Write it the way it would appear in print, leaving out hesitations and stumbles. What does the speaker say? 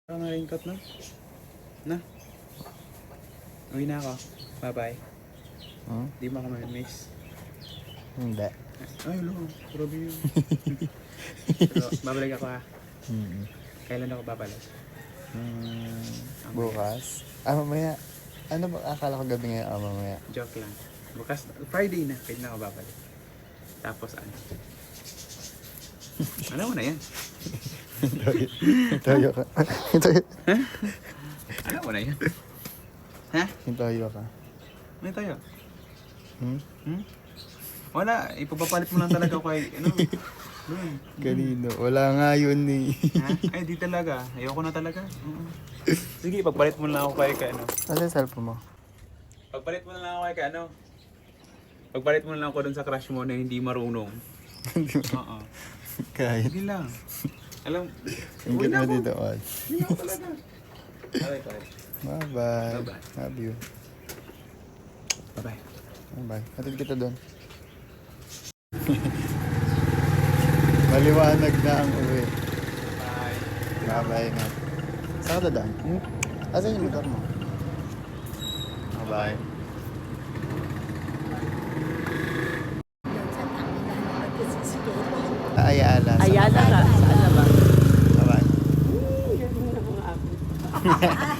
Parang na-raincoat na. Na? Uwi na ako. Bye-bye. Di mo ako ma-miss. Hindi. Ay, ulo. Grabe yun. Pero babalik ako ha. Kailan ako babalik? Bukas? Mamaya. Ano ba? Akala ko gabi ngayon. Mamaya. Joke lang. Bukas, Friday na. Kailan ako babalik. Tapos ano? Alam mo na yan. Hintayo ka. Alam mo na yan. Ha? Hintayo ka. May tayo. Hmm? Wala. Ipapapalit mo lang talaga ako kay, ano? Doon. Kanino? Wala nga yun eh. Ha? Ay, di talaga. Ayoko na talaga. Sige, pagpalit mo lang ako kay ano. Ano yung cellphone mo? Pagpalit mo na lang ako kay ano. Pagpalit mo na lang ako dun sa crush mo na hindi marunong. Oo. Kahit. Sige lang. Alam, Ingit mo dito, Wal. hindi ako talaga. Okay, bye. Bye-bye. Bye-bye. Love you. Bye-bye. Bye-bye. Hatid kita doon. Maliwanag na ang uwi. Bye. Bye-bye na. Saan ka dadaan? Asan yung motor mo? Bye-bye. Ayala. Ayala ka. Saan na ba? Bye-bye. Yun na mga ako.